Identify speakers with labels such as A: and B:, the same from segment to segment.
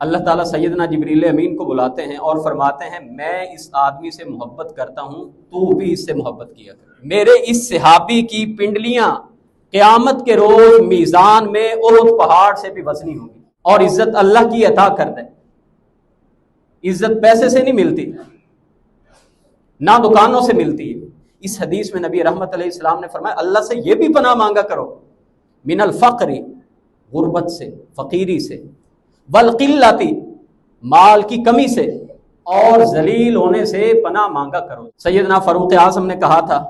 A: اللہ تعالیٰ سیدنا جبریل امین کو بلاتے ہیں اور فرماتے ہیں میں اس آدمی سے محبت کرتا ہوں، تو بھی اس سے محبت کیا کر۔ میرے اس صحابی کی پنڈلیاں قیامت کے روز میزان میں احد پہاڑ سے بھی وزنی ہوں گی۔ اور عزت اللہ کی عطا کر دے، عزت پیسے سے نہیں ملتی، نہ دکانوں سے ملتی ہے۔ اس حدیث میں نبی رحمت علیہ السلام نے فرمایا اللہ سے یہ بھی پناہ مانگا کرو، من الفقر، غربت سے، فقیری سے، والقلت، مال کی کمی سے، اور ذلیل ہونے سے پناہ مانگا کرو۔ سیدنا فاروق اعظم نے کہا تھا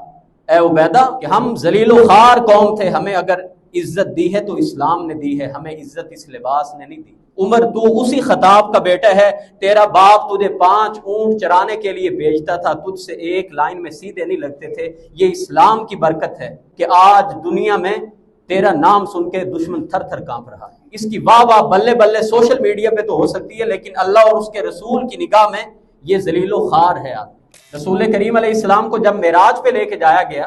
A: اے عبیدہ کہ ہم ذلیل و خوار قوم تھے، ہمیں اگر عزت دی ہے تو اسلام نے دی ہے، ہمیں عزت اس لباس نے نہیں دی۔ عمر تو اسی خطاب کا بیٹا ہے، تیرا باپ تجھے 5 اونٹ چرانے کے لیے بھیجتا تھا، تجھ سے ایک لائن میں سیدھے نہیں لگتے تھے۔ یہ اسلام کی برکت ہے کہ آج دنیا میں تیرا نام سن کے دشمن تھر تھر کانپ رہا ہے۔ اس کی واہ واہ بلے بلے سوشل میڈیا پہ تو ہو سکتی ہے، لیکن اللہ اور اس کے رسول کی نگاہ میں یہ ذلیل و خوار ہے آدمی۔ رسول کریم علیہ السلام کو جب معراج پہ لے کے جایا گیا،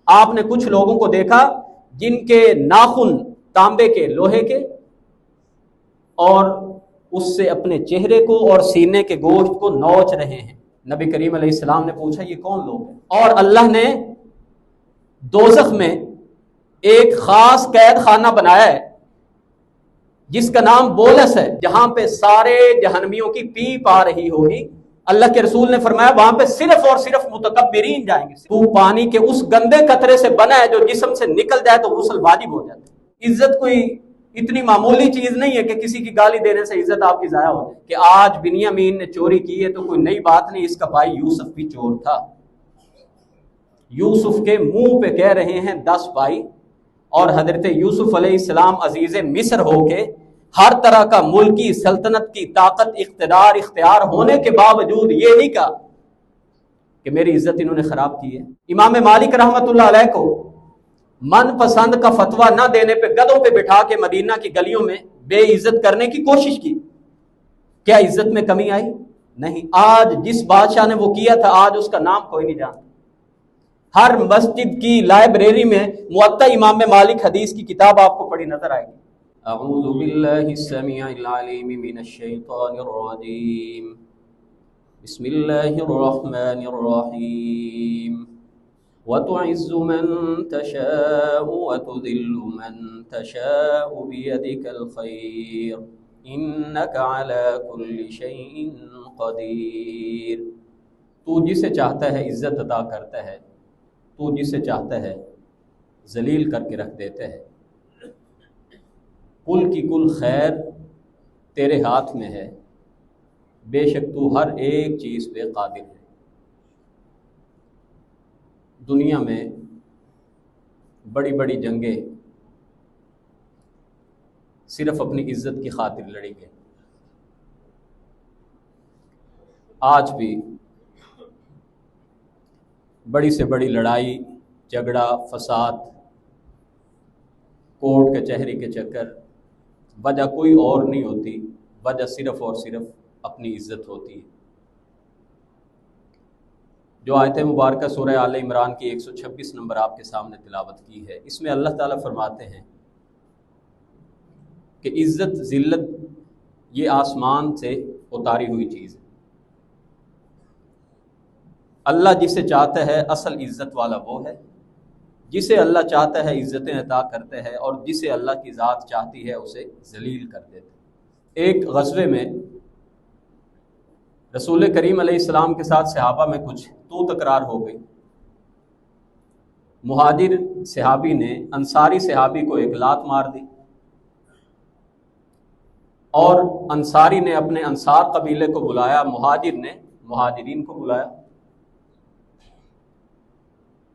A: آپ نے کچھ لوگوں کو دیکھا جن کے ناخن تانبے کے، لوہے کے، اور اس سے اپنے چہرے کو اور سینے کے گوشت کو نوچ رہے ہیں۔ نبی کریم علیہ السلام نے پوچھا یہ کون لوگ ہیں؟ اور اللہ نے دوزخ میں ایک خاص قید خانہ بنایا ہے جس کا نام بولس ہے، جہاں پہ سارے جہنمیوں کی پیپ آ رہی ہوگی۔ اللہ کے رسول نے فرمایا وہاں پہ صرف اور صرف متکبرین جائیں گے۔ تو پانی کے اس گندے قطرے سے بنا ہے جو جسم سے نکل جائے تو غسل واجب ہو جاتا ہے۔ عزت کوئی اتنی معمولی چیز نہیں ہے کہ کسی کی گالی دینے سے عزت آپ کی ضائع ہو جائے۔ کہ آج بنیامین نے چوری کی ہے تو کوئی نئی بات نہیں، اس کا بھائی یوسف بھی چور تھا۔ یوسف کے منہ پہ کہہ رہے ہیں 10 بھائی، اور حضرت یوسف علیہ السلام عزیز مصر ہو کے ہر طرح کا ملکی سلطنت کی طاقت اقتدار اختیار ہونے کے باوجود یہ نہیں کہا کہ میری عزت انہوں نے خراب کی ہے۔ امام مالک رحمت اللہ علیہ کو من پسند کا فتویٰ نہ دینے پہ گدھوں پہ بٹھا کے مدینہ کی گلیوں میں بے عزت کرنے کی کوشش کی، کیا عزت میں کمی آئی؟ نہیں۔ آج جس بادشاہ نے وہ کیا تھا آج اس کا نام کوئی نہیں جانتا۔ ہر مسجد کی لائبریری میں موطا امام مالک حدیث کی کتاب آپ کو پڑھی نظر آئے گی۔ اعوذ باللہ السمیع العلیم من الشیطان الرجیم، بسم اللہ الرحمن الرحیم، وتعز من تشاء وتذل من تشاء بيدك الخير انك على كل شيء قدیر۔ تو جسے چاہتا ہے عزت عطا کرتا ہے، تو جسے چاہتا ہے ذلیل کر کے رکھ دیتا ہے۔ کل کی کل خیر تیرے ہاتھ میں ہے، بے شک تو ہر ایک چیز پہ قادر ہے۔ دنیا میں بڑی بڑی جنگیں صرف اپنی عزت کی خاطر لڑی گئی۔ آج بھی بڑی سے بڑی لڑائی، جھگڑا، فساد، کورٹ کچہری کے چکر، وجہ کوئی اور نہیں ہوتی، وجہ صرف اور صرف اپنی عزت ہوتی ہے۔ جو آیت مبارکہ سورہ آل عمران کی 126 نمبر آپ کے سامنے تلاوت کی ہے، اس میں اللہ تعالیٰ فرماتے ہیں کہ عزت ذلت یہ آسمان سے اتاری ہوئی چیز ہے۔ اللہ جسے چاہتا ہے اصل عزت والا وہ ہے، جسے اللہ چاہتا ہے عزتیں عطا کرتے ہے، اور جسے اللہ کی ذات چاہتی ہے اسے ذلیل کر دیتے۔ ایک غزوے میں رسول کریم علیہ السلام کے ساتھ صحابہ میں کچھ تو تکرار ہو گئی۔ مہاجر صحابی نے انصاری صحابی کو ایک لات مار دی، اور انصاری نے اپنے انصار قبیلے کو بلایا، مہاجر نے مہاجرین کو بلایا۔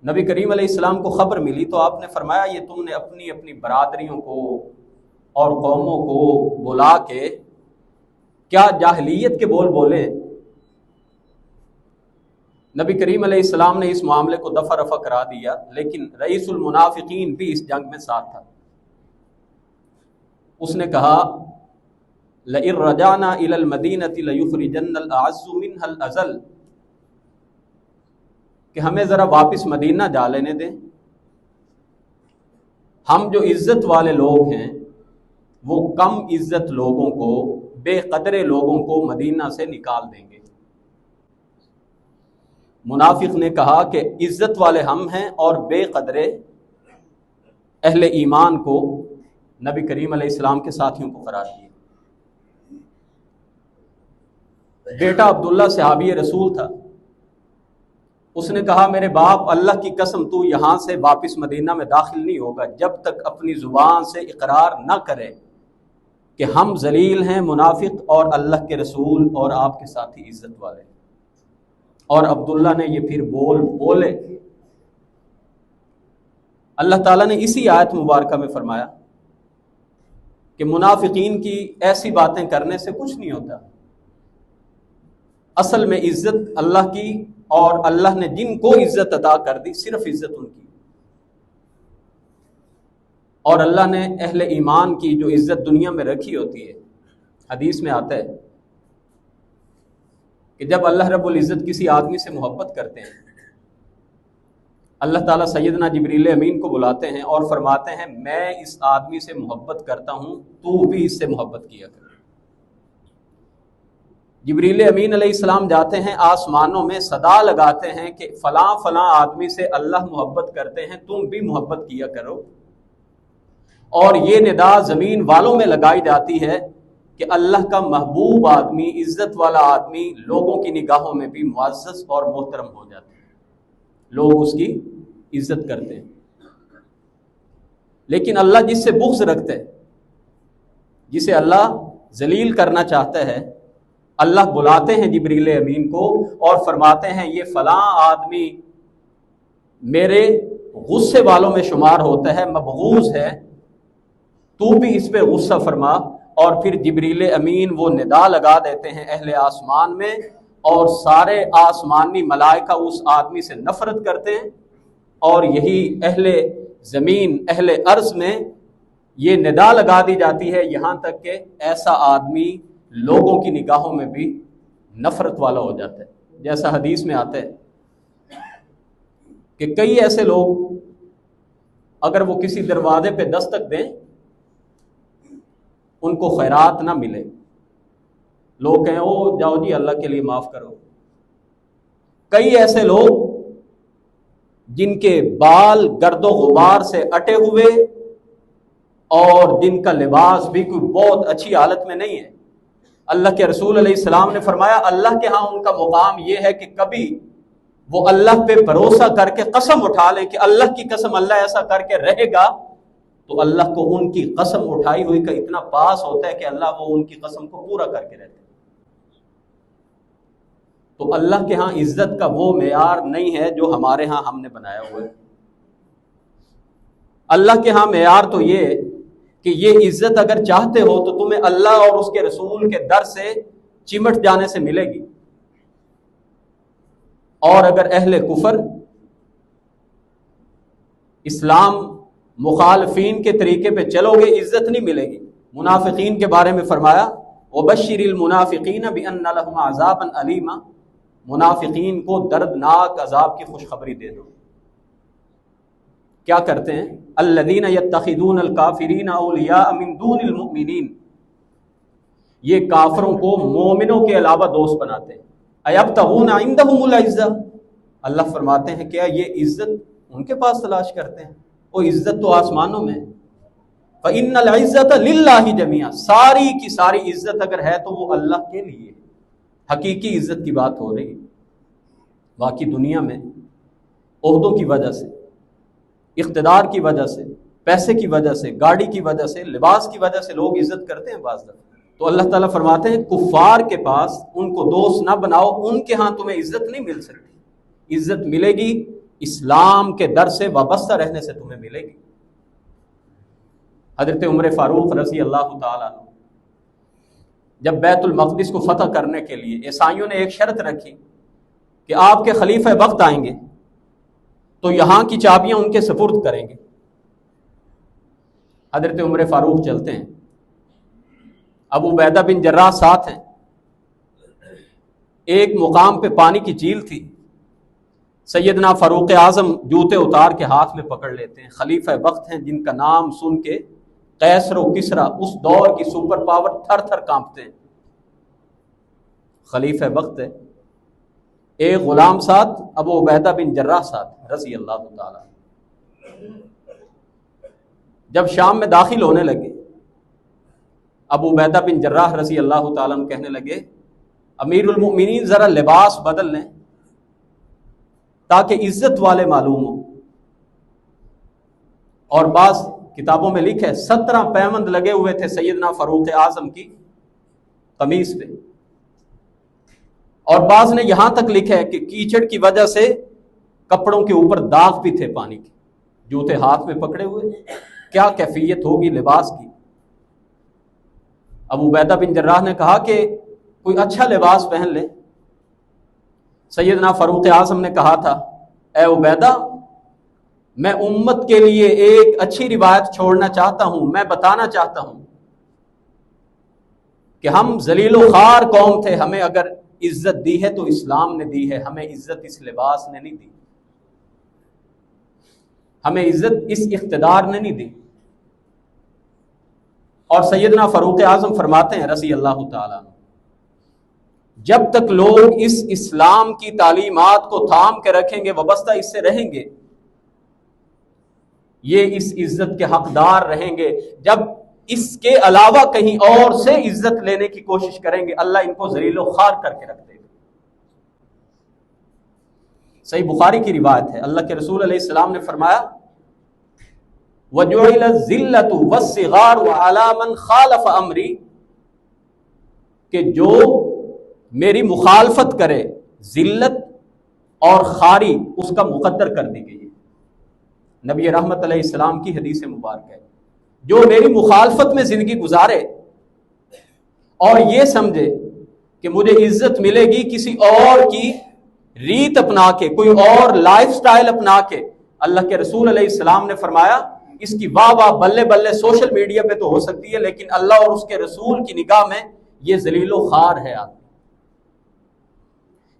A: نبی کریم علیہ السلام کو خبر ملی تو آپ نے فرمایا یہ تم نے اپنی اپنی برادریوں کو اور قوموں کو بلا کے کیا جاہلیت کے بول بولے؟ نبی کریم علیہ السلام نے اس معاملے کو دفع رفع کرا دیا، لیکن رئیس المنافقین بھی اس جنگ میں ساتھ تھا۔ اس نے کہا لئن رجعنا الى المدینة لیخرجن الاعز منها الاذل، کہ ہمیں ذرا واپس مدینہ جا لینے دیں، ہم جو عزت والے لوگ ہیں وہ کم عزت لوگوں کو، بے قدر لوگوں کو مدینہ سے نکال دیں گے۔ منافق نے کہا کہ عزت والے ہم ہیں اور بے قدر اہل ایمان کو نبی کریم علیہ السلام کے ساتھیوں کو قرار دیا۔ بیٹا عبداللہ صحابی رسول تھا، اس نے کہا میرے باپ اللہ کی قسم تو یہاں سے واپس مدینہ میں داخل نہیں ہوگا جب تک اپنی زبان سے اقرار نہ کرے کہ ہم ذلیل ہیں، منافق اور اللہ کے رسول اور آپ کے ساتھی عزت والے۔ اور عبداللہ نے یہ پھر بولے۔ اللہ تعالیٰ نے اسی آیت مبارکہ میں فرمایا کہ منافقین کی ایسی باتیں کرنے سے کچھ نہیں ہوتا، اصل میں عزت اللہ کی، اور اللہ نے جن کو عزت عطا کر دی صرف عزت ان کی، اور اللہ نے اہل ایمان کی جو عزت دنیا میں رکھی ہوتی ہے، حدیث میں آتا ہے کہ جب اللہ رب العزت کسی آدمی سے محبت کرتے ہیں، اللہ تعالیٰ سیدنا جبریل امین کو بلاتے ہیں اور فرماتے ہیں میں اس آدمی سے محبت کرتا ہوں، تو بھی اس سے محبت کیا کر۔ جبریل امین علیہ السلام جاتے ہیں آسمانوں میں، صدا لگاتے ہیں کہ فلاں فلاں آدمی سے اللہ محبت کرتے ہیں، تم بھی محبت کیا کرو۔ اور یہ ندا زمین والوں میں لگائی جاتی ہے کہ اللہ کا محبوب آدمی، عزت والا آدمی لوگوں کی نگاہوں میں بھی معزز اور محترم ہو جاتا ہے، لوگ اس کی عزت کرتے ہیں۔ لیکن اللہ جس سے بغض رکھتا ہے، جسے اللہ ذلیل کرنا چاہتا ہے، اللہ بلاتے ہیں جبریل امین کو اور فرماتے ہیں یہ فلاں آدمی میرے غصے والوں میں شمار ہوتا ہے، مبغوض ہے، تو بھی اس پہ غصہ فرما۔ اور پھر جبریل امین وہ ندا لگا دیتے ہیں اہل آسمان میں، اور سارے آسمانی ملائکہ اس آدمی سے نفرت کرتے ہیں، اور یہی اہل زمین، اہل ارض میں یہ ندا لگا دی جاتی ہے یہاں تک کہ ایسا آدمی لوگوں کی نگاہوں میں بھی نفرت والا ہو جاتا ہے۔ جیسا حدیث میں آتا ہے کہ کئی ایسے لوگ اگر وہ کسی دروازے پہ دستک دیں ان کو خیرات نہ ملے، لوگ کہیں او جاؤ جی اللہ کے لیے معاف کرو۔ کئی ایسے لوگ جن کے بال گرد و غبار سے اٹے ہوئے اور جن کا لباس بھی کوئی بہت اچھی حالت میں نہیں ہے، اللہ کے رسول علیہ السلام نے فرمایا اللہ کے ہاں ان کا مقام یہ ہے کہ کبھی وہ اللہ پہ بھروسہ کر کے قسم اٹھا لے کہ اللہ کی قسم اللہ ایسا کر کے رہے گا، تو اللہ کو ان کی قسم اٹھائی ہوئی کا اتنا پاس ہوتا ہے کہ اللہ وہ ان کی قسم کو پورا کر کے رہتے ہیں۔ تو اللہ کے ہاں عزت کا وہ معیار نہیں ہے جو ہمارے ہاں ہم نے بنایا ہوا ہے۔ اللہ کے ہاں معیار تو یہ کہ یہ عزت اگر چاہتے ہو تو تمہیں اللہ اور اس کے رسول کے در سے چمٹ جانے سے ملے گی، اور اگر اہل کفر، اسلام مخالفین کے طریقے پہ چلو گے عزت نہیں ملے گی۔ منافقین کے بارے میں فرمایا وَبَشِّرِ الْمُنَافِقِينَ بِأَنَّ لَهُمْ عَذَابًا أَلِيمًا، منافقین کو دردناک عذاب کی خوشخبری دے دو۔ کیا کرتے ہیں؟ الَّذِينَ يَتَّخِذُونَ الْكَافِرِينَ أَوْلِيَاءَ مِن دُونِ الْمُؤْمِنِينَ، یہ کافروں کو مومنوں کے علاوہ دوست بناتے ہیں۔ أَيَبْتَغُونَ عِندَهُمُ الْعِزَّةَ، اللہ فرماتے ہیں کیا یہ عزت ان کے پاس تلاش کرتے ہیں؟ وہ عزت تو آسمانوں میں ہے۔ فَإِنَّ الْعِزَّةَ لِلَّهِ جَمِيعًا، ساری کی ساری عزت اگر ہے تو وہ اللہ کے لیے، حقیقی عزت کی بات ہو رہی ہے۔ باقی دنیا میں عہدوں کی وجہ سے، اقتدار کی وجہ سے، پیسے کی وجہ سے، گاڑی کی وجہ سے، لباس کی وجہ سے لوگ عزت کرتے ہیں بعض دفعہ۔ تو اللہ تعالیٰ فرماتے ہیں کفار کے پاس ان کو دوست نہ بناؤ، ان کے ہاں تمہیں عزت نہیں مل سکتی۔ عزت ملے گی اسلام کے در سے وابستہ رہنے سے تمہیں ملے گی۔ حضرت عمر فاروق رضی اللہ تعالیٰ عنہ جب بیت المقدس کو فتح کرنے کے لیے عیسائیوں نے ایک شرط رکھی کہ آپ کے خلیفہ وقت آئیں گے تو یہاں کی چابیاں ان کے سپرد کریں گے۔ حضرت عمر فاروق چلتے ہیں، ابو عبیدہ بن جراح ساتھ ہیں۔ ایک مقام پہ پانی کی جھیل تھی، سیدنا فاروق اعظم جوتے اتار کے ہاتھ میں پکڑ لیتے ہیں، خلیفہ وقت ہیں جن کا نام سن کے قیصر و کسریٰ اس دور کی سپر پاور تھر تھر کانپتے ہیں. خلیفہ وقت ہے، ایک غلام ساتھ، ابو عبیدہ بن جراح ساتھ رضی اللہ تعالیٰ. جب شام میں داخل ہونے لگے، ابو عبیدہ بن جراح رضی اللہ تعالیٰ عنہ کہنے لگے امیر المؤمنین ذرا لباس بدل لیں تاکہ عزت والے معلوم ہوں. اور بعض کتابوں میں لکھے 17 پیوند لگے ہوئے تھے سیدنا فاروق اعظم کی قمیص پہ، اور بعض نے یہاں تک لکھا ہے کہ کیچڑ کی وجہ سے کپڑوں کے اوپر داغ بھی تھے پانی کے، جوتے ہاتھ میں پکڑے ہوئے. کیا کیفیت ہوگی لباس کی. ابو عبیدہ بن جراح نے کہا کہ کوئی اچھا لباس پہن لے. سیدنا فاروق اعظم نے کہا تھا اے عبیدہ، میں امت کے لیے ایک اچھی روایت چھوڑنا چاہتا ہوں، میں بتانا چاہتا ہوں کہ ہم ذلیل و خوار قوم تھے، ہمیں اگر عزت دی ہے تو اسلام نے دی ہے، ہمیں عزت اس لباس نے نہیں دی، ہمیں عزت اس اقتدار نے نہیں دی. اور سیدنا فاروق اعظم فرماتے ہیں رضی اللہ تعالیٰ، جب تک لوگ اس اسلام کی تعلیمات کو تھام کے رکھیں گے، وابستہ اس سے رہیں گے، یہ اس عزت کے حقدار رہیں گے. جب اس کے علاوہ کہیں اور سے عزت لینے کی کوشش کریں گے، اللہ ان کو ذلیل و خوار کر کے رکھ دے گا. صحیح بخاری کی روایت ہے، اللہ کے رسول علیہ السلام نے فرمایا وَجُعِلَ الذِّلَّةُ وَالصِّغَارُ عَلَى مَنْ خَالَفَ أَمْرِي، کہ جو میری مخالفت کرے، ذلت اور خاری اس کا مقدر کر دی گئی ہے. نبی رحمت علیہ السلام کی حدیث مبارک ہے، جو میری مخالفت میں زندگی گزارے اور یہ سمجھے کہ مجھے عزت ملے گی کسی اور کی ریت اپنا کے، کوئی اور لائف سٹائل اپنا کے، اللہ کے رسول علیہ السلام نے فرمایا اس کی واہ واہ بلے بلے سوشل میڈیا پہ تو ہو سکتی ہے، لیکن اللہ اور اس کے رسول کی نگاہ میں یہ ذلیل و خوار ہے آدمی.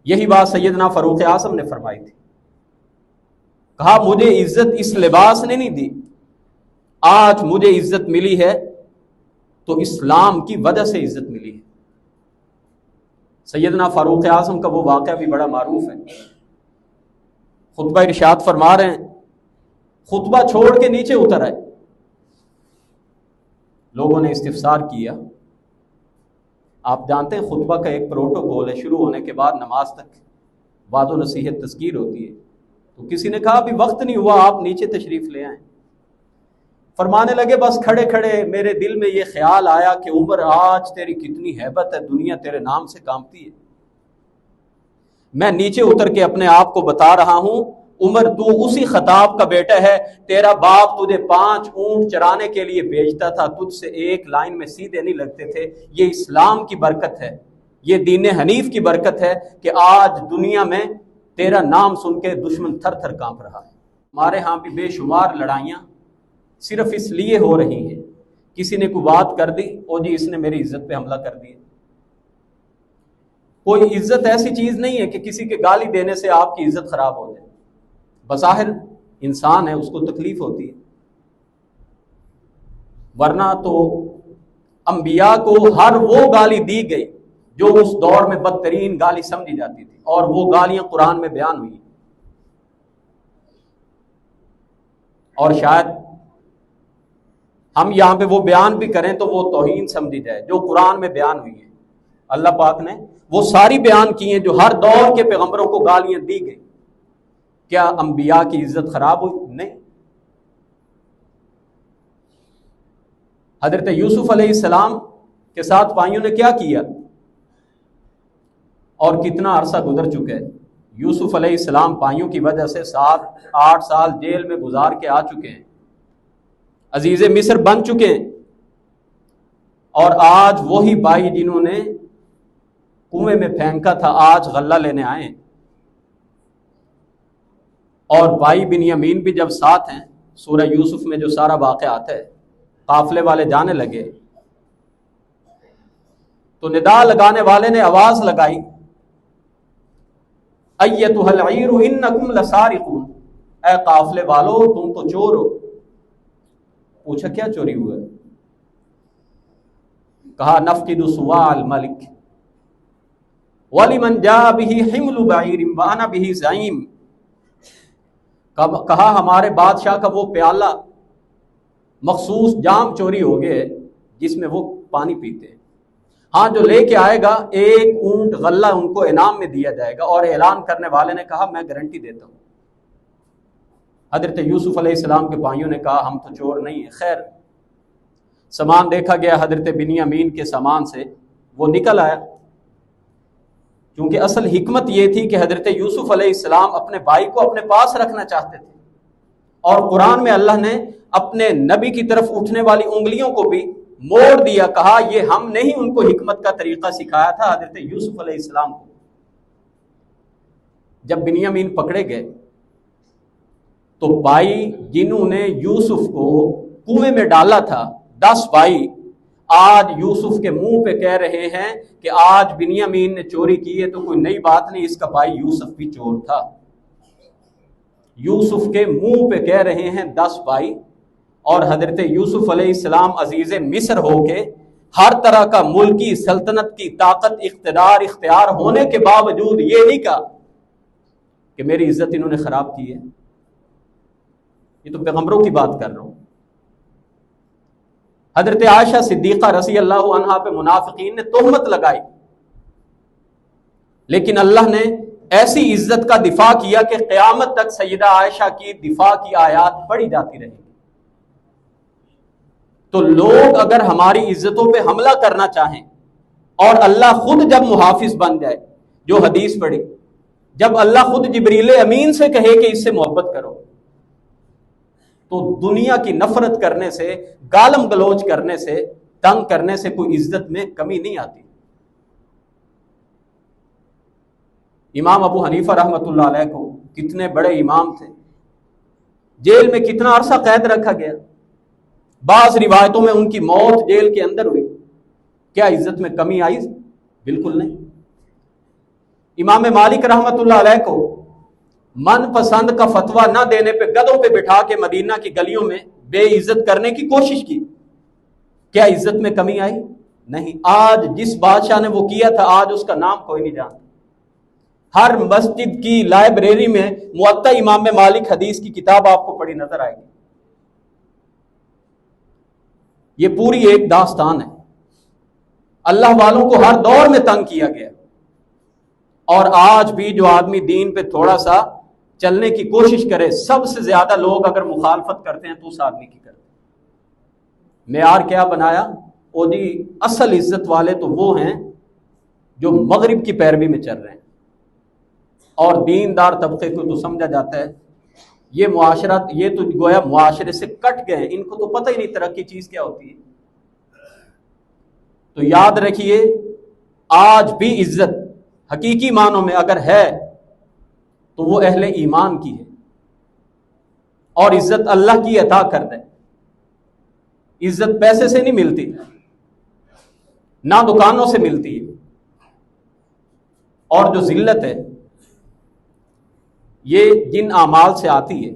A: یہی بات سیدنا فاروق اعظم نے فرمائی تھی. کہا مجھے عزت اس لباس نے نہیں دی، آج مجھے عزت ملی ہے تو اسلام کی وجہ سے عزت ملی ہے. سیدنا فاروق اعظم کا وہ واقعہ بھی بڑا معروف ہے. خطبہ ارشاد فرما رہے ہیں، خطبہ چھوڑ کے نیچے اتر آئے. لوگوں نے استفسار کیا. آپ جانتے ہیں خطبہ کا ایک پروٹوکول ہے، شروع ہونے کے بعد نماز تک وعظ و نصیحت تذکیر ہوتی ہے. تو کسی نے کہا ابھی وقت نہیں ہوا، آپ نیچے تشریف لے آئیں. فرمانے لگے بس کھڑے کھڑے میرے دل میں یہ خیال آیا کہ عمر آج تیری کتنی ہیبت ہے، دنیا تیرے نام سے کانپتی ہے. میں نیچے اتر کے اپنے آپ کو بتا رہا ہوں عمر تو اسی خطاب کا بیٹا ہے، تیرا باپ تجھے 5 اونٹ چرانے کے لیے بھیجتا تھا، تجھ سے ایک لائن میں سیدھے نہیں لگتے تھے. یہ اسلام کی برکت ہے، یہ دین حنیف کی برکت ہے کہ آج دنیا میں تیرا نام سن کے دشمن تھر تھر کانپ رہا ہے. ہمارے ہاں بھی بے شمار لڑائیاں صرف اس لیے ہو رہی ہیں، کسی نے کوئی بات کر دی، او جی اس نے میری عزت پہ حملہ کر دیا. کوئی عزت ایسی چیز نہیں ہے کہ کسی کے گالی دینے سے آپ کی عزت خراب ہو جائے. بظاہر انسان ہے، اس کو تکلیف ہوتی ہے، ورنہ تو انبیاء کو ہر وہ گالی دی گئی جو اس دور میں بدترین گالی سمجھی جاتی تھی، اور وہ گالیاں قرآن میں بیان ہوئی. اور شاید ہم یہاں پہ وہ بیان بھی کریں تو وہ توہین سمجھی جائے جو قرآن میں بیان ہوئی ہے. اللہ پاک نے وہ ساری بیان کی ہیں جو ہر دور کے پیغمبروں کو گالیاں دی گئی. کیا انبیاء کی عزت خراب ہوئی؟ نہیں. حضرت یوسف علیہ السلام کے ساتھ بھائیوں نے کیا کیا اور کتنا عرصہ گزر چکا ہے. یوسف علیہ السلام بھائیوں کی وجہ سے 7-8 سال جیل میں گزار کے آ چکے ہیں، عزیز مصر بن چکے ہیں، اور آج وہی بھائی جنہوں نے کنویں میں پھینکا تھا آج غلہ لینے آئے ہیں. اور بھائی بنیامین بھی جب ساتھ ہیں، سورہ یوسف میں جو سارا واقعہ آتا ہے، قافلے والے جانے لگے تو ندا لگانے والے نے آواز لگائی ایتھا العیر انکم لسارقون، اے قافلے والو تم تو چور ہو. پوچھا کیا چوری ہوا ہے؟ کہا نفقد سواع الملک ولمن جاء به حمل بعیر وانا به زعیم، کہا ہمارے بادشاہ کا وہ پیالہ مخصوص جام چوری ہو گئے جس میں وہ پانی پیتے ہیں، ہاں جو لے کے آئے گا ایک اونٹ غلہ ان کو انعام میں دیا جائے گا۔ اور اعلان کرنے والے نے کہا میں گارنٹی دیتا ہوں۔ حضرت یوسف علیہ السلام کے بھائیوں نے کہا ہم تو چور نہیں ہیں۔ خیر سامان دیکھا گیا، حضرت بنیامین کے سامان سے وہ نکل آیا، کیونکہ اصل حکمت یہ تھی کہ حضرت یوسف علیہ السلام اپنے بھائی کو اپنے پاس رکھنا چاہتے تھے، اور قرآن میں اللہ نے اپنے نبی کی طرف اٹھنے والی انگلیوں کو بھی موڑ دیا، کہا یہ ہم نے ہی ان کو حکمت کا طریقہ سکھایا تھا حضرت یوسف علیہ السلام کو۔ جب بنیامین پکڑے گئے تو بھائی جنہوں نے یوسف کو کنویں میں ڈالا تھا، 10 بھائی آج یوسف کے منہ پہ کہہ رہے ہیں کہ آج بنیامین نے چوری کی ہے تو کوئی نئی بات نہیں، اس کا بھائی یوسف بھی چور تھا۔ یوسف کے منہ پہ کہہ رہے ہیں 10 بھائی، اور حضرت یوسف علیہ السلام عزیز مصر ہو کے ہر طرح کا ملکی سلطنت کی طاقت اقتدار اختیار ہونے کے باوجود یہ نہیں کہا کہ میری عزت انہوں نے خراب کی ہے۔ یہ تو پیغمبروں کی بات کر رہا ہوں۔ حضرت عائشہ صدیقہ رضی اللہ عنہا پہ منافقین نے تہمت لگائی، لیکن اللہ نے ایسی عزت کا دفاع کیا کہ قیامت تک سیدہ عائشہ کی دفاع کی آیات پڑھی جاتی رہی۔ تو لوگ اگر ہماری عزتوں پہ حملہ کرنا چاہیں، اور اللہ خود جب محافظ بن جائے، جو حدیث پڑھی، جب اللہ خود جبریل امین سے کہے کہ اس سے محبت کرو، تو دنیا کی نفرت کرنے سے، گالم گلوچ کرنے سے، تنگ کرنے سے کوئی عزت میں کمی نہیں آتی۔ امام ابو حنیفہ رحمۃ اللہ علیہ کو کتنے بڑے امام تھے، جیل میں کتنا عرصہ قید رکھا گیا، بعض روایتوں میں ان کی موت جیل کے اندر ہوئی، کیا عزت میں کمی آئی؟ بالکل نہیں۔ امام مالک رحمۃ اللہ علیہ کو من پسند کا فتویٰ نہ دینے پہ گدھوں پہ بٹھا کے مدینہ کی گلیوں میں بے عزت کرنے کی کوشش کی، کیا عزت میں کمی آئی؟ نہیں۔ آج جس بادشاہ نے وہ کیا تھا آج اس کا نام کوئی نہیں جانتا۔ ہر مسجد کی لائبریری میں موطا امام مالک حدیث کی کتاب آپ کو پڑھی نظر آئے گی۔ یہ پوری ایک داستان ہے۔ اللہ والوں کو ہر دور میں تنگ کیا گیا، اور آج بھی جو آدمی دین پہ تھوڑا سا چلنے کی کوشش کرے، سب سے زیادہ لوگ اگر مخالفت کرتے ہیں تو اس آدمی کی کرتے ہیں۔ معیار کیا بنایا؟ او جی اصل عزت والے تو وہ ہیں جو مغرب کی پیروی میں چل رہے ہیں، اور دیندار طبقے کو تو سمجھا جاتا ہے یہ معاشرت، یہ تو گویا معاشرے سے کٹ گئے، ان کو تو پتہ ہی نہیں ترقی چیز کیا ہوتی ہے۔ تو یاد رکھیے، آج بھی عزت حقیقی معنوں میں اگر ہے تو وہ اہل ایمان کی ہے، اور عزت اللہ کی عطا کرتا ہے۔ عزت پیسے سے نہیں ملتی، نہ دکانوں سے ملتی ہے، اور جو ذلت ہے یہ جن اعمال سے آتی ہے۔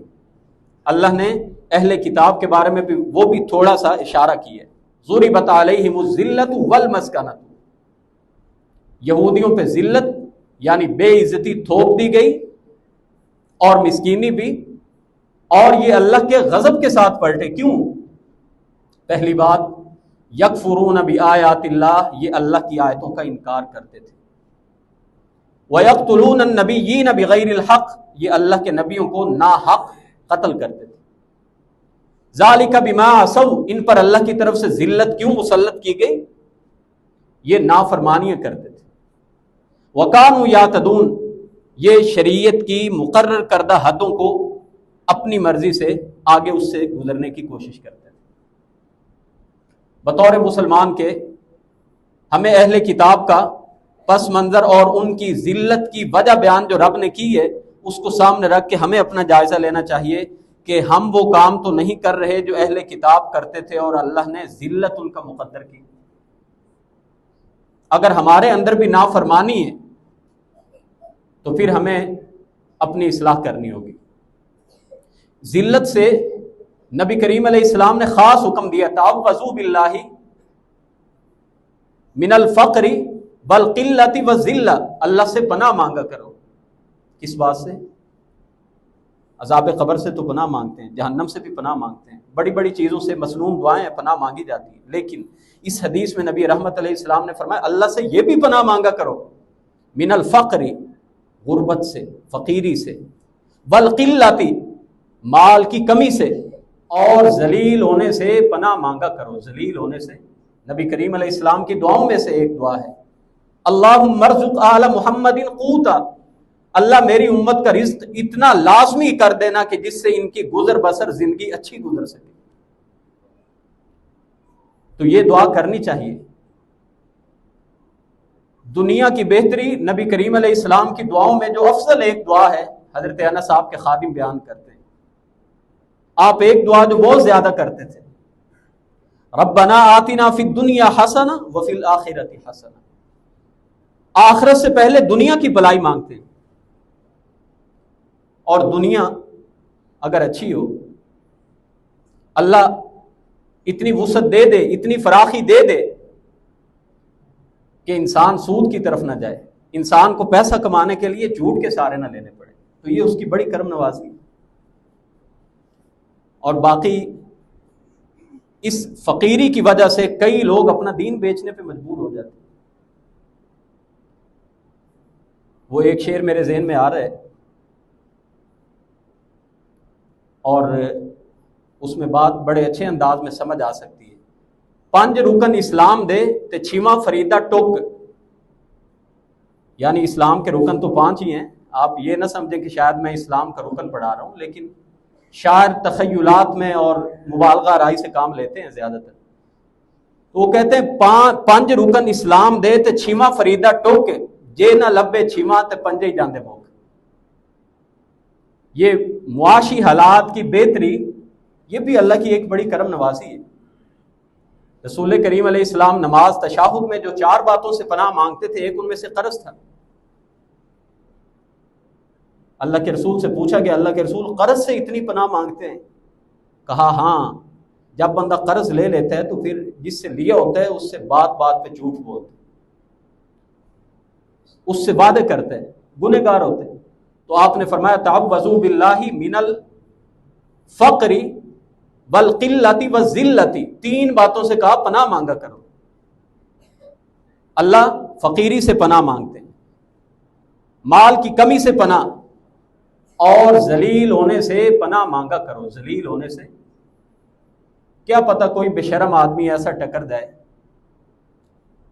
A: اللہ نے اہل کتاب کے بارے میں بھی وہ بھی تھوڑا سا اشارہ کیا ہے، ضربت علیہم الذلۃ والمسکنۃ، یہودیوں پہ ذلت یعنی بے عزتی تھوپ دی گئی، اور مسکینی بھی، اور یہ اللہ کے غضب کے ساتھ پلٹے۔ کیوں؟ پہلی بات، یکفرون بآیات اللہ، یہ اللہ کی آیتوں کا انکار کرتے تھے۔ وَيَقْتُلُونَ النَّبِيِّينَ بِغَيْرِ الْحَقِّ، یہ اللہ کے نبیوں کو ناحق قتل کرتے تھے۔ ذَلِكَ بِمَا عَصَوْا، ان پر اللہ کی طرف سے ذلت کیوں مسلط کی گئی؟ یہ نافرمانیاں کرتے تھے۔ وَكَانُوا يَعْتَدُونَ، یہ شریعت کی مقرر کردہ حدوں کو اپنی مرضی سے آگے اس سے گزرنے کی کوشش کرتے تھے۔ بطور مسلمان کے ہمیں اہل کتاب کا پس منظر اور ان کی ذلت کی وجہ بیان جو رب نے کی ہے اس کو سامنے رکھ کے ہمیں اپنا جائزہ لینا چاہیے کہ ہم وہ کام تو نہیں کر رہے جو اہل کتاب کرتے تھے اور اللہ نے ذلت ان کا مقدر کی۔ اگر ہمارے اندر بھی نافرمانی ہے تو پھر ہمیں اپنی اصلاح کرنی ہوگی۔ ذلت سے نبی کریم علیہ السلام نے خاص حکم دیا، تعوذوا باللہ من الفقر والقلۃ والذلہ، اللہ سے پناہ مانگا کرو۔ کس بات سے؟ عذاب قبر سے تو پناہ مانگتے ہیں، جہنم سے بھی پناہ مانگتے ہیں، بڑی بڑی چیزوں سے مسنون دعائیں پناہ مانگی جاتی ہیں، لیکن اس حدیث میں نبی رحمت علیہ السلام نے فرمایا اللہ سے یہ بھی پناہ مانگا کرو، من الفقر، غربت سے، فقیری سے، والقلۃ، مال کی کمی سے، اور ذلیل ہونے سے پناہ مانگا کرو۔ ذلیل ہونے سے نبی کریم علیہ السلام کی دعاؤں میں سے ایک دعا ہے، اللہم ارزق آل محمد قوتا، اللہ میری امت کا رزق اتنا لازمی کر دینا کہ جس سے ان کی گزر بسر زندگی اچھی گزر سکے۔ تو یہ دعا کرنی چاہیے۔ دنیا کی بہتری نبی کریم علیہ السلام کی دعاؤں میں جو افضل ایک دعا ہے، حضرت انس صاحب کے خادم بیان کرتے ہیں، آپ ایک دعا جو بہت زیادہ کرتے تھے، ربنا آتنا فی الدنیا حسنہ وفی الآخرۃ حسنہ، آخرت سے پہلے دنیا کی بھلائی مانگتے ہیں، اور دنیا اگر اچھی ہو، اللہ اتنی وسعت دے دے، اتنی فراخی دے دے کہ انسان سود کی طرف نہ جائے، انسان کو پیسہ کمانے کے لیے جھوٹ کے سہارے نہ لینے پڑے، تو یہ اس کی بڑی کرم نوازی ہے۔ اور باقی اس فقیری کی وجہ سے کئی لوگ اپنا دین بیچنے پہ مجبور ہو جاتے ہیں۔ وہ ایک شعر میرے ذہن میں آ رہا ہے، اور اس میں بات بڑے اچھے انداز میں سمجھ آ سکتی ہے۔ پنج رکن اسلام دے تے چھواں فریدہ ٹک، یعنی اسلام کے رکن تو 5 ہی ہیں، آپ یہ نہ سمجھیں کہ شاید میں اسلام کا رکن پڑھا رہا ہوں، لیکن شاعر تخیلات میں اور مبالغہ رائی سے کام لیتے ہیں زیادہ تر۔ تو وہ کہتے ہیں 5 رکن اسلام دے تے چھواں فریدہ ٹک، جے نہ لبے چھواں تے پنجے ہی جاندے موک۔ یہ معاشی حالات کی بہتری، یہ بھی اللہ کی ایک بڑی کرم نوازی ہے۔ رسول کریم علیہ السلام نماز تشہد میں جو 4 باتوں سے پناہ مانگتے تھے، ایک ان میں سے قرض تھا۔ اللہ کے رسول سے پوچھا کہ اللہ کے رسول قرض سے اتنی پناہ مانگتے ہیں؟ کہا ہاں، جب بندہ قرض لے لیتا ہے تو پھر جس سے لیا ہوتا ہے اس سے بات بات پہ جھوٹ بولتا ہے، اس سے وعدے کرتا ہے، گنہگار ہوتے ہیں۔ تو آپ نے فرمایا تعوذوا باللہ من الفقر والقلۃ والذلۃ، 3 باتوں سے کہا پناہ مانگا کرو۔ اللہ فقیری سے پناہ مانگتے ہیں، مال کی کمی سے پناہ، اور ذلیل ہونے سے پناہ مانگا کرو۔ ذلیل ہونے سے کیا پتہ کوئی بے شرم آدمی ایسا ٹکر جائے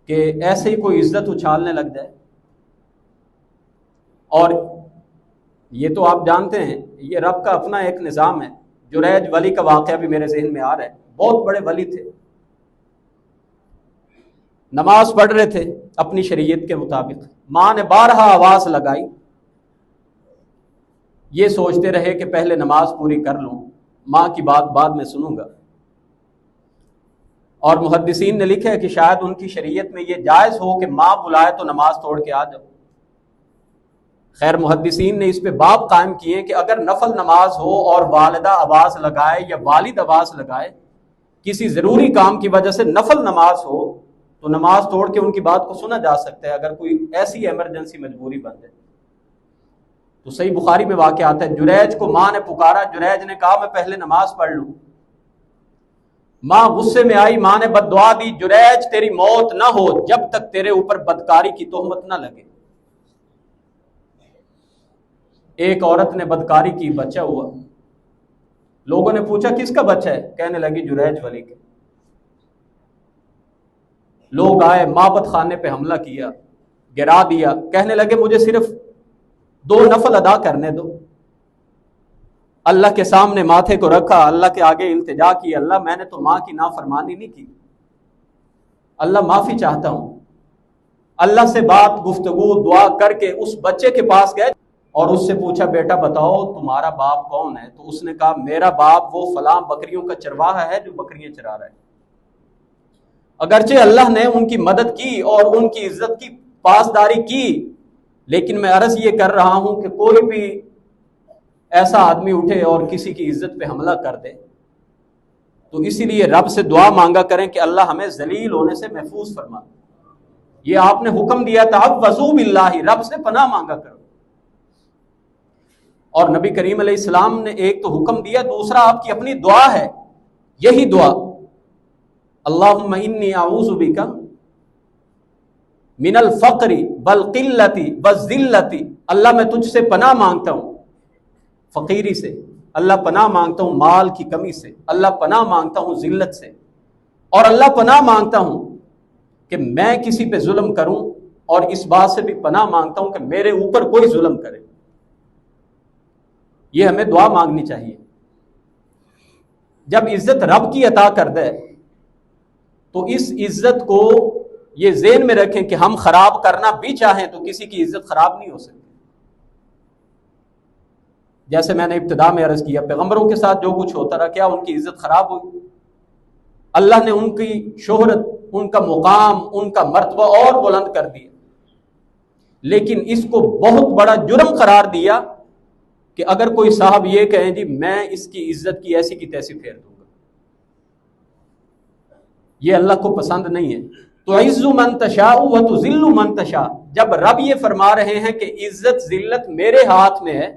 A: کہ ایسے ہی کوئی عزت اچھالنے لگ جائے۔ اور یہ تو آپ جانتے ہیں، یہ رب کا اپنا ایک نظام ہے۔ جریج ولی کا واقعہ بھی میرے ذہن میں آ رہا ہے، بہت بڑے ولی تھے، نماز پڑھ رہے تھے اپنی شریعت کے مطابق، ماں نے بارہا آواز لگائی، یہ سوچتے رہے کہ پہلے نماز پوری کر لوں، ماں کی بات بعد میں سنوں گا۔ اور محدثین نے لکھا ہے کہ شاید ان کی شریعت میں یہ جائز ہو کہ ماں بلائے تو نماز توڑ کے آ جاؤ۔ خیر محدثین نے اس پہ باب قائم کیے کہ اگر نفل نماز ہو اور والدہ آواز لگائے یا والد آواز لگائے، کسی ضروری کام کی وجہ سے نفل نماز ہو، تو نماز توڑ کے ان کی بات کو سنا جا سکتا ہے اگر کوئی ایسی ایمرجنسی مجبوری بن جائے۔ تو صحیح بخاری میں واقع آتا ہے، جریج کو ماں نے پکارا، جریج نے کہا میں پہلے نماز پڑھ لوں۔ ماں غصے میں آئی، ماں نے بد دعا دی، جریج تیری موت نہ ہو جب تک تیرے اوپر بدکاری کی تہمت نہ لگے۔ ایک عورت نے بدکاری کی، بچہ ہوا، لوگوں نے پوچھا کس کا بچہ ہے؟ کہنے لگی جریج ولی کے۔ لوگ آئے، معبد خانے پہ حملہ کیا، گرا دیا، کہنے لگے مجھے صرف 2 نفل ادا کرنے دو۔ اللہ کے سامنے ماتھے کو رکھا، اللہ کے آگے التجا کی، اللہ میں نے تو ماں کی نافرمانی نہیں کی، اللہ معافی چاہتا ہوں۔ اللہ سے بات گفتگو دعا کر کے اس بچے کے پاس گئے اور اس سے پوچھا بیٹا بتاؤ تمہارا باپ کون ہے؟ تو اس نے کہا میرا باپ وہ فلاں بکریوں کا چرواہا ہے جو بکریاں چرا رہا ہے۔ اگرچہ اللہ نے ان کی مدد کی اور ان کی عزت کی پاسداری کی، لیکن میں عرض یہ کر رہا ہوں کہ کوئی بھی ایسا آدمی اٹھے اور کسی کی عزت پہ حملہ کر دے تو اسی لیے رب سے دعا مانگا کریں کہ اللہ ہمیں ذلیل ہونے سے محفوظ فرما۔ یہ آپ نے حکم دیا تھا تعوذوا باللہ، رب سے پناہ مانگا کرو. اور نبی کریم علیہ السلام نے ایک تو حکم دیا، دوسرا آپ کی اپنی دعا ہے، یہی دعا اللہم انی اعوذ بک من الفقر والقلۃ والذلۃ، اللہ میں تجھ سے پناہ مانگتا ہوں فقیری سے، اللہ پناہ مانگتا ہوں مال کی کمی سے، اللہ پناہ مانگتا ہوں ذلت سے، اور اللہ پناہ مانگتا ہوں کہ میں کسی پہ ظلم کروں، اور اس بات سے بھی پناہ مانگتا ہوں کہ میرے اوپر کوئی ظلم کرے. یہ ہمیں دعا مانگنی چاہیے. جب عزت رب کی عطا کر دے تو اس عزت کو یہ ذہن میں رکھیں کہ ہم خراب کرنا بھی چاہیں تو کسی کی عزت خراب نہیں ہو سکتی. جیسے میں نے ابتدا میں عرض کیا، پیغمبروں کے ساتھ جو کچھ ہوتا رہا، کیا ان کی عزت خراب ہوئی؟ اللہ نے ان کی شہرت، ان کا مقام، ان کا مرتبہ اور بلند کر دیا. لیکن اس کو بہت بڑا جرم قرار دیا کہ اگر کوئی صاحب یہ کہیں جی میں اس کی عزت کی ایسی کی تیسی پھیر دوں گا، یہ اللہ کو پسند نہیں ہے. تعز من تشاء وتذل من تشاء، جب رب یہ فرما رہے ہیں کہ عزت ذلت میرے ہاتھ میں ہے،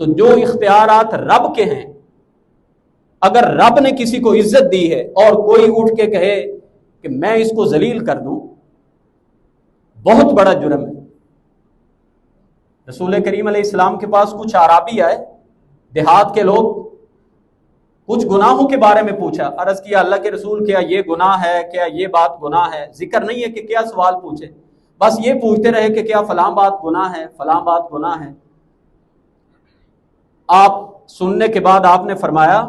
A: تو جو اختیارات رب کے ہیں، اگر رب نے کسی کو عزت دی ہے اور کوئی اٹھ کے کہے کہ میں اس کو ذلیل کر دوں، بہت بڑا جرم ہے. رسول کریم علیہ السلام کے پاس کچھ اعرابی آئے، دیہات کے لوگ، کچھ گناہوں کے بارے میں پوچھا. عرض کیا اللہ کے رسول کیا یہ گناہ ہے، کیا یہ بات گناہ ہے؟ ذکر نہیں ہے کہ کیا سوال پوچھے، بس یہ پوچھتے رہے کہ کیا فلاں بات گناہ ہے، فلاں بات گناہ ہے. آپ سننے کے بعد آپ نے فرمایا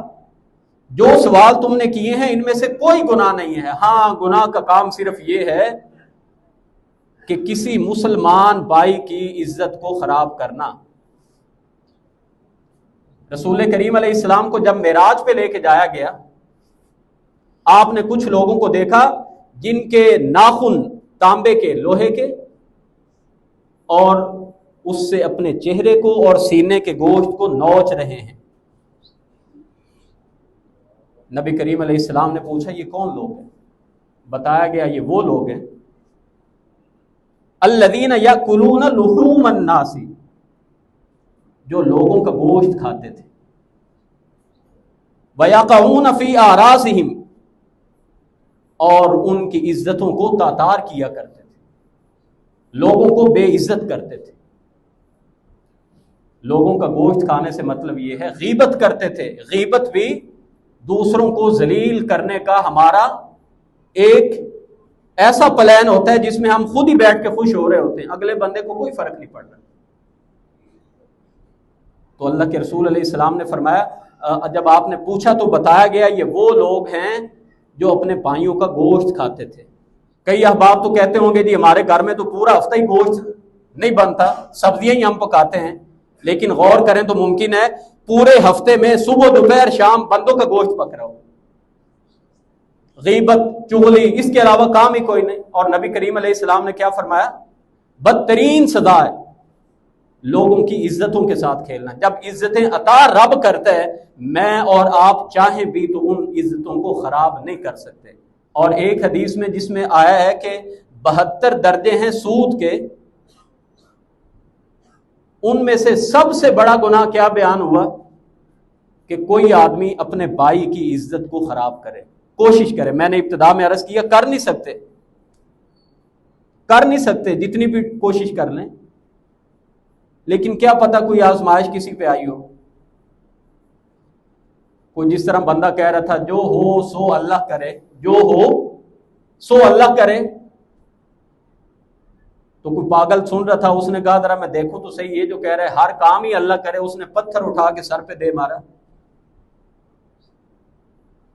A: جو سوال تم نے کیے ہیں ان میں سے کوئی گناہ نہیں ہے، ہاں گناہ کا کام صرف یہ ہے کہ کسی مسلمان بھائی کی عزت کو خراب کرنا. رسول کریم علیہ السلام کو جب معراج پہ لے کے جایا گیا، آپ نے کچھ لوگوں کو دیکھا جن کے ناخن تانبے کے، لوہے کے، اور اس سے اپنے چہرے کو اور سینے کے گوشت کو نوچ رہے ہیں. نبی کریم علیہ السلام نے پوچھا یہ کون لوگ ہیں؟ بتایا گیا یہ وہ لوگ ہیں الذین یاکلون لحوم الناس، جو لوگوں کا گوشت کھاتے تھے، ویقعون فی اعراضہم، اور ان کی عزتوں کو تاتار کیا کرتے تھے، لوگوں کو بے عزت کرتے تھے. لوگوں کا گوشت کھانے سے مطلب یہ ہے غیبت کرتے تھے. غیبت بھی دوسروں کو ذلیل کرنے کا ہمارا ایک ایسا پلان ہوتا ہے جس میں ہم خود ہی بیٹھ کے خوش ہو رہے ہوتے ہیں، اگلے بندے کو کوئی فرق نہیں پڑ رہا. تو اللہ کے رسول علیہ السلام نے فرمایا، جب آپ نے پوچھا تو بتایا گیا یہ وہ لوگ ہیں جو اپنے بھائیوں کا گوشت کھاتے تھے. کئی احباب تو کہتے ہوں گے جی ہمارے گھر میں تو پورا ہفتہ ہی گوشت نہیں بنتا، سبزیاں ہی ہم پکاتے ہیں. لیکن غور کریں تو ممکن ہے پورے ہفتے میں صبح دوپہر شام بندوں کا گوشت پک رہا ہو. غیبت، چغلی، اس کے علاوہ کام ہی کوئی نہیں. اور نبی کریم علیہ السلام نے کیا فرمایا؟ بدترین سزا ہے لوگوں کی عزتوں کے ساتھ کھیلنا. جب عزتیں عطا رب کرتا ہے، میں اور آپ چاہیں بھی تو ان عزتوں کو خراب نہیں کر سکتے. اور ایک حدیث میں جس میں آیا ہے کہ 72 درجے ہیں سود کے، ان میں سے سب سے بڑا گناہ کیا بیان ہوا؟ کہ کوئی آدمی اپنے بھائی کی عزت کو خراب کرے، کوشش کرے. میں نے ابتدا میں عرض کیا کر نہیں سکتے جتنی بھی کوشش کر لیں، لیکن کیا پتہ کوئی آزمائش کسی پہ آئی ہو. کوئی جس طرح بندہ کہہ رہا تھا جو ہو سو اللہ کرے، جو ہو سو اللہ کرے، تو کوئی پاگل سن رہا تھا، اس نے کہا ذرا میں دیکھوں تو صحیح یہ جو کہہ رہے ہر کام ہی اللہ کرے. اس نے پتھر اٹھا کے سر پہ دے مارا.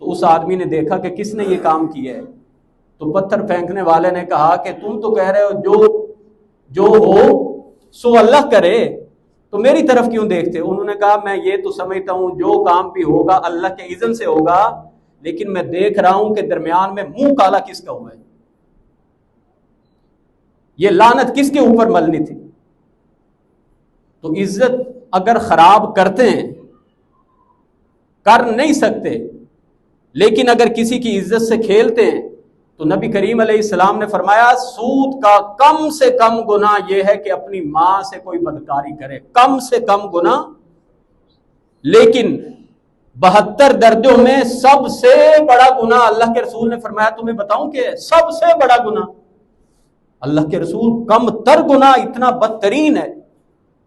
A: تو اس آدمی نے دیکھا کہ کس نے یہ کام کیا ہے، تو پتھر پھینکنے والے نے کہا کہ تم تو کہہ رہے ہو جو ہو سو اللہ کرے، تو میری طرف کیوں دیکھتے؟ انہوں نے کہا میں یہ تو سمجھتا ہوں جو کام بھی ہوگا اللہ کے اذن سے ہوگا، لیکن میں دیکھ رہا ہوں کہ درمیان میں منہ کالا کس کا ہوا ہے، یہ لعنت کس کے اوپر ملنی تھی. تو عزت اگر خراب کرتے ہیں، کر نہیں سکتے، لیکن اگر کسی کی عزت سے کھیلتے ہیں تو نبی کریم علیہ السلام نے فرمایا سود کا کم سے کم گناہ یہ ہے کہ اپنی ماں سے کوئی بدکاری کرے، کم سے کم گناہ، لیکن 72 درجوں میں سب سے بڑا گناہ اللہ کے رسول نے فرمایا تمہیں بتاؤں کہ سب سے بڑا گناہ، اللہ کے رسول کم تر گناہ اتنا بدترین ہے،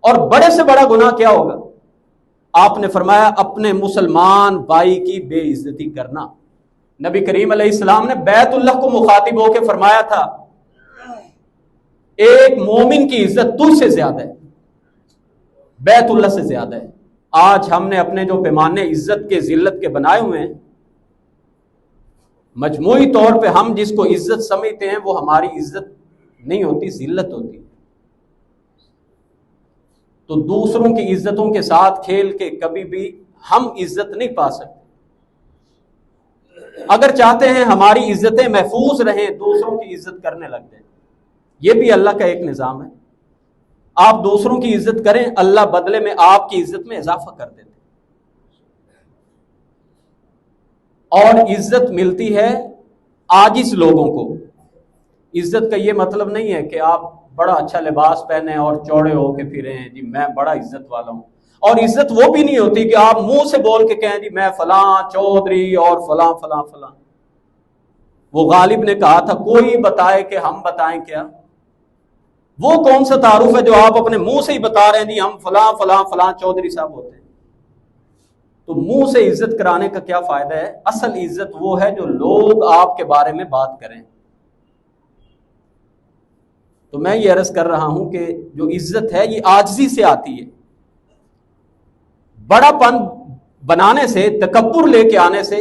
A: اور بڑے سے بڑا گناہ کیا ہوگا؟ آپ نے فرمایا اپنے مسلمان بھائی کی بے عزتی کرنا۔ نبی کریم علیہ السلام نے بیت اللہ کو مخاطب ہو کے فرمایا تھا ایک مومن کی عزت تجھ سے زیادہ ہے، بیت اللہ سے زیادہ ہے۔ آج ہم نے اپنے جو پیمانے عزت کے ذلت کے بنائے ہوئے ہیں، مجموعی طور پہ ہم جس کو عزت سمجھتے ہیں وہ ہماری عزت نہیں ہوتی، ذلت ہوتی۔ تو دوسروں کی عزتوں کے ساتھ کھیل کے کبھی بھی ہم عزت نہیں پا سکتے۔ اگر چاہتے ہیں ہماری عزتیں محفوظ رہیں، دوسروں کی عزت کرنے لگ جائیں، یہ بھی اللہ کا ایک نظام ہے۔ آپ دوسروں کی عزت کریں، اللہ بدلے میں آپ کی عزت میں اضافہ کر دیتے ہیں۔ اور عزت ملتی ہے عاجز لوگوں کو۔ عزت کا یہ مطلب نہیں ہے کہ آپ بڑا اچھا لباس پہنیں اور چوڑے ہو کے پھریں جی میں بڑا عزت والا ہوں، اور عزت وہ بھی نہیں ہوتی کہ آپ منہ سے بول کے کہیں جی میں فلاں چودھری اور فلاں فلاں فلاں۔ وہ غالب نے کہا تھا کوئی بتائے کہ ہم بتائیں کیا؟ وہ کون سا تعارف ہے جو آپ اپنے منہ سے ہی بتا رہے ہیں جی ہم فلاں فلاں فلاں چودھری صاحب ہوتے ہیں؟ تو منہ سے عزت کرانے کا کیا فائدہ ہے؟ اصل عزت وہ ہے جو لوگ آپ کے بارے میں بات کریں۔ تو میں یہ عرض کر رہا ہوں کہ جو عزت ہے یہ عاجزی سے آتی ہے، بڑا پن بنانے سے، تکبر لے کے آنے سے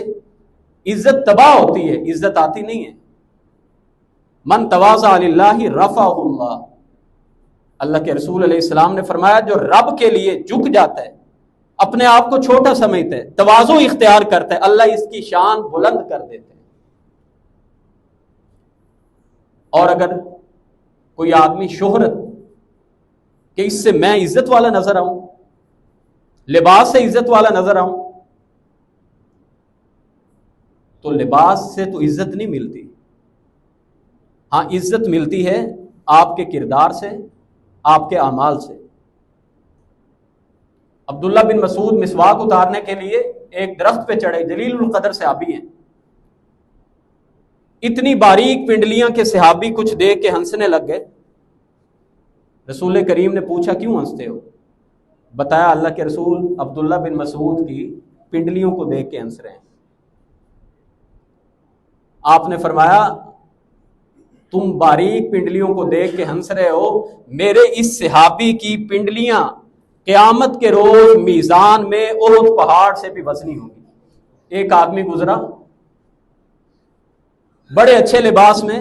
A: عزت تباہ ہوتی ہے، عزت آتی نہیں ہے۔ من تواضع للہ رفعہ اللہ، اللہ کے رسول علیہ السلام نے فرمایا جو رب کے لیے جھک جاتا ہے، اپنے آپ کو چھوٹا سمجھتا ہے، تواضع اختیار کرتا ہے، اللہ اس کی شان بلند کر دیتے ہیں۔ اور اگر کوئی آدمی شہرت کہ اس سے میں عزت والا نظر آؤں، لباس سے عزت والا نظر آؤں، تو لباس سے تو عزت نہیں ملتی۔ ہاں عزت ملتی ہے آپ کے کردار سے، آپ کے اعمال سے۔ عبداللہ بن مسعود مسواک اتارنے کے لیے ایک درخت پہ چڑھے، جلیل القدر صحابی ہیں، اتنی باریک پنڈلیاں کے صحابی کچھ دیکھ کے ہنسنے لگ گئے۔ رسول کریم نے پوچھا کیوں ہنستے ہو؟ بتایا اللہ کے رسول عبداللہ بن مسعود کی پنڈلیوں کو دیکھ کے ہنس رہے ہیں۔ آپ نے فرمایا تم باریک پنڈلیوں کو دیکھ کے ہنس رہے ہو، میرے اس صحابی کی پنڈلیاں قیامت کے روز میزان میں احد پہاڑ سے بھی وزنی ہوں گی۔ ایک آدمی گزرا بڑے اچھے لباس میں،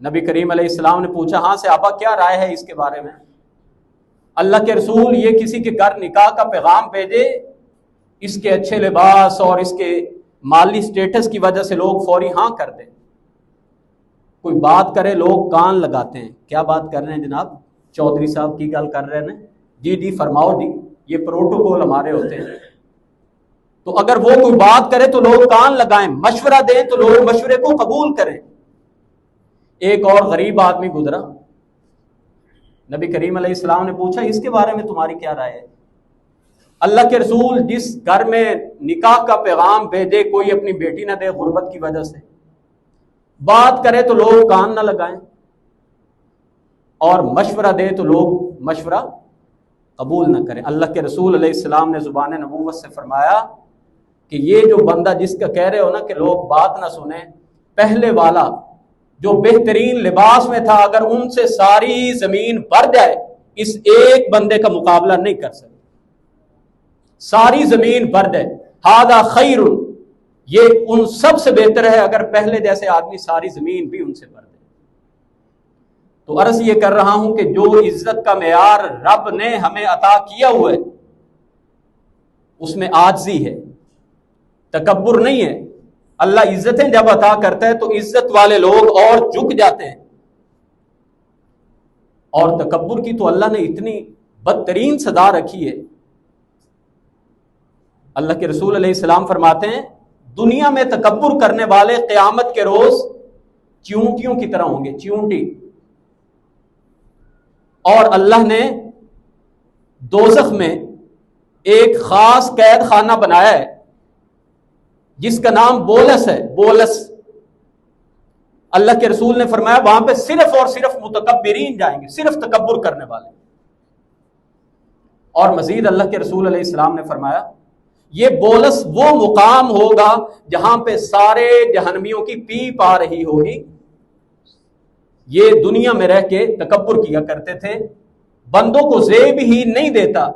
A: نبی کریم علیہ السلام نے پوچھا ہاں صحابہ کیا رائے ہے اس کے بارے میں؟ اللہ کے رسول یہ کسی کے گھر نکاح کا پیغام بھیجے، اس کے اچھے لباس اور اس کے مالی سٹیٹس کی وجہ سے لوگ فوری ہاں کر دیں، کوئی بات کرے لوگ کان لگاتے ہیں، کیا بات کر رہے ہیں جناب؟ چودھری صاحب کی گل کر رہے ہیں، جی جی فرماؤ جی، یہ پروٹوکول ہمارے ہوتے ہیں۔ تو اگر وہ کوئی بات کرے تو لوگ کان لگائیں، مشورہ دیں تو لوگ مشورے کو قبول کریں۔ ایک اور غریب آدمی گزرا، نبی کریم علیہ السلام نے پوچھا اس کے بارے میں تمہاری کیا رائے ہے؟ اللہ کے رسول جس گھر میں نکاح کا پیغام بھیجے کوئی اپنی بیٹی نہ دے غربت کی وجہ سے، بات کرے تو لوگ کان نہ لگائیں، اور مشورہ دے تو لوگ مشورہ قبول نہ کریں۔ اللہ کے رسول علیہ السلام نے زبان نبوت سے فرمایا کہ یہ جو بندہ جس کا کہہ رہے ہو نا کہ لوگ بات نہ سنیں، پہلے والا جو بہترین لباس میں تھا اگر ان سے ساری زمین بھر جائے اس ایک بندے کا مقابلہ نہیں کر سکتے، ساری زمین بھر جائے، ھذا خیر، یہ ان سب سے بہتر ہے اگر پہلے جیسے آدمی ساری زمین بھی ان سے بھر دے۔ تو عرض یہ کر رہا ہوں کہ جو عزت کا معیار رب نے ہمیں عطا کیا ہوا ہے اس میں عاجزی ہے، تکبر نہیں ہے۔ اللہ عزتیں جب عطا کرتا ہے تو عزت والے لوگ اور جھک جاتے ہیں، اور تکبر کی تو اللہ نے اتنی بدترین سزا رکھی ہے۔ اللہ کے رسول علیہ السلام فرماتے ہیں دنیا میں تکبر کرنے والے قیامت کے روز چیونٹیوں کی طرح ہوں گے، چیونٹی. اور اللہ نے دوزخ میں ایک خاص قید خانہ بنایا ہے جس کا نام بولس ہے. بولس، اللہ کے رسول نے فرمایا وہاں پہ صرف اور صرف متکبرین جائیں گے، صرف تکبر کرنے والے. اور مزید اللہ کے رسول علیہ السلام نے فرمایا یہ بولس وہ مقام ہوگا جہاں پہ سارے جہنمیوں کی پیپ آ رہی ہوگی. یہ دنیا میں رہ کے تکبر کیا کرتے تھے، بندوں کو زیب ہی نہیں دیتا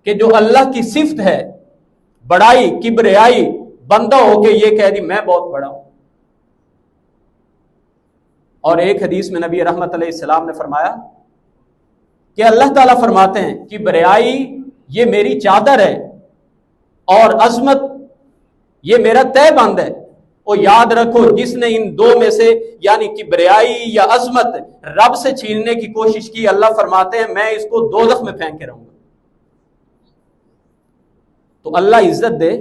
A: کہ جو اللہ کی صفت ہے بڑائی، کبریائی، بندہ ہو کے یہ کہہ دی میں بہت بڑا ہوں. اور ایک حدیث میں نبی رحمت علیہ السلام نے فرمایا کہ اللہ تعالیٰ فرماتے ہیں کہ کبریائی یہ میری چادر ہے اور عظمت یہ میرا تہ بند ہے. اور یاد رکھو جس نے ان دو میں سے یعنی کبریائی یا عظمت رب سے چھیننے کی کوشش کی، اللہ فرماتے ہیں میں اس کو دوزخ میں پھینک کے رہوں گا. تو اللہ عزت دے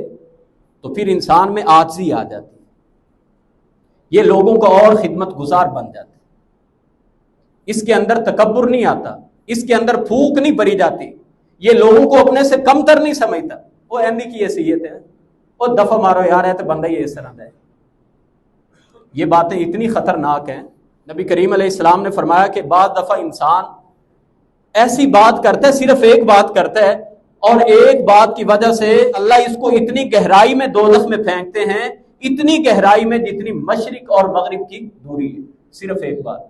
A: تو پھر انسان میں عاجزی آ جاتی، یہ لوگوں کا اور خدمت گزار بن جاتا. اس کے اندر تکبر نہیں آتا، اس کے اندر پھونک نہیں بھری جاتی، یہ لوگوں کو اپنے سے کم تر نہیں سمجھتا. وہ احمدی کی حیثیت ہے، وہ دفعہ مارو یار ہے تو بندہ یہ اس طرح ہے. یہ باتیں اتنی خطرناک ہیں. نبی کریم علیہ السلام نے فرمایا کہ بعض دفعہ انسان ایسی بات کرتا ہے، صرف ایک بات کرتا ہے اور ایک بات کی وجہ سے اللہ اس کو اتنی گہرائی میں دوزخ میں پھینکتے ہیں، اتنی گہرائی میں جتنی مشرق اور مغرب کی دوری ہے، صرف ایک بات.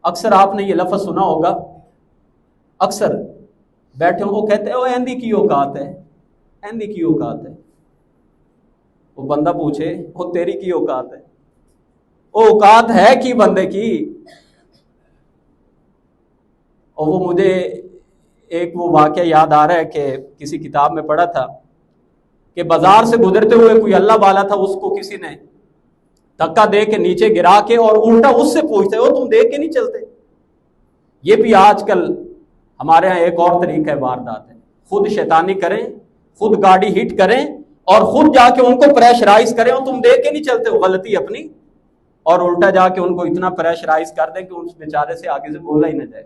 A: اکثر آپ نے یہ لفظ سنا ہوگا، اکثر بیٹھے ہوں وہ کہتے ہیں وہ احمدی کی اوقات ہے، احمدی کی اوقات ہے. وہ بندہ پوچھے وہ تیری کی اوقات ہے؟ وہ اوقات ہے کی بندے کی. اور وہ مجھے ایک وہ واقعہ یاد آ رہا ہے کہ کسی کتاب میں پڑھا تھا کہ بازار سے گزرتے ہوئے کوئی اللہ والا تھا، اس کو کسی نے دھکا دے کے نیچے گرا کے اور الٹا اس سے پوچھتے ہو تم دیکھ کے نہیں چلتے. یہ بھی آج کل ہمارے ہاں ایک اور طریقہ ہے، واردات ہے. خود شیطانی کریں، خود گاڑی ہٹ کریں اور خود جا کے ان کو پریشرائز کریں اور تم دیکھ کے نہیں چلتے ہو غلطی اپنی، اور الٹا جا کے ان کو اتنا پریشرائز کر دیں کہ اس بیچارے سے آگے سے بولا ہی نہ جائے.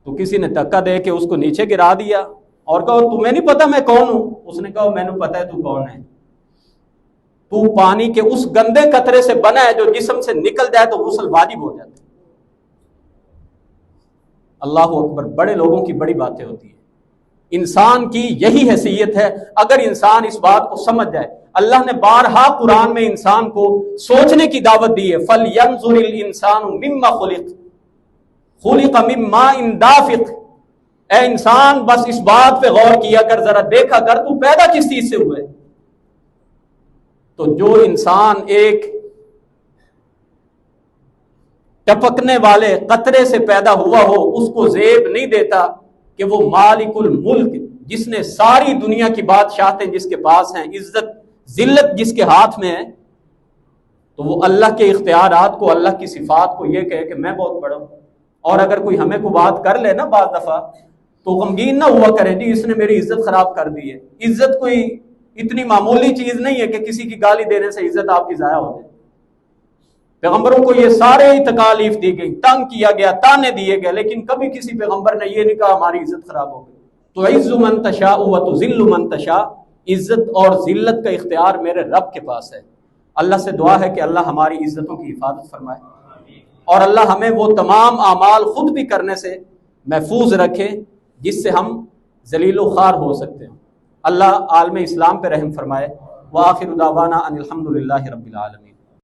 A: تو کسی نے دھکا دے کے اس کو نیچے گرا دیا اور کہا تمہیں نہیں پتا میں کون ہوں؟ اس نے کہا میں نے پتا ہے تو کون ہے، تو پانی کے اس گندے قطرے سے بنا ہے جو جسم سے نکل جائے تو غسل واجب ہو جاتا ہے. اللہ اکبر، بڑے لوگوں کی بڑی باتیں ہوتی ہیں. انسان کی یہی حیثیت ہے اگر انسان اس بات کو سمجھ جائے. اللہ نے بارہا قرآن میں انسان کو سوچنے کی دعوت دی ہے. فَلْيَنْظُرِ الْإِنسَانُ مِمَّا خُلِقَ خُلِقَ مِن مَّاءٍ دَافِقٍ. اے انسان بس اس بات پہ غور کیا کر، ذرا دیکھا کر تو پیدا کس چیز سے ہوئے. تو جو انسان ایک ٹپکنے والے قطرے سے پیدا ہوا ہو اس کو زیب نہیں دیتا کہ وہ مالک الملک جس نے ساری دنیا کی بادشاہتیں جس کے پاس ہیں، عزت ذلت جس کے ہاتھ میں ہے، تو وہ اللہ کے اختیارات کو، اللہ کی صفات کو یہ کہے کہ میں بہت بڑا ہوں. اور اگر کوئی ہمیں کو بات کر لے نا بعض دفعہ تو غمگین نہ ہوا کرے جی اس نے میری عزت خراب کر دی ہے. عزت کوئی اتنی معمولی چیز نہیں ہے کہ کسی کی گالی دینے سے عزت آپ کی ضائع ہو جائے. پیغمبروں کو یہ سارے تکالیف دی گئی، تنگ کیا گیا، تانے دیے گئے، لیکن کبھی کسی پیغمبر نے یہ نہیں کہا ہماری عزت خراب ہو گئی. تو عز من تشاء و تذل من تشاء، عزت اور ذلت کا اختیار میرے رب کے پاس ہے. اللہ سے دعا ہے کہ اللہ ہماری عزتوں کی حفاظت فرمائے اور اللہ ہمیں وہ تمام اعمال خود بھی کرنے سے محفوظ رکھے جس سے ہم ذلیل و خوار ہو سکتے ہیں. اللہ عالم اسلام پہ رحم فرمائے. وآخر دعوانا ان الحمد للہ رب العالمین.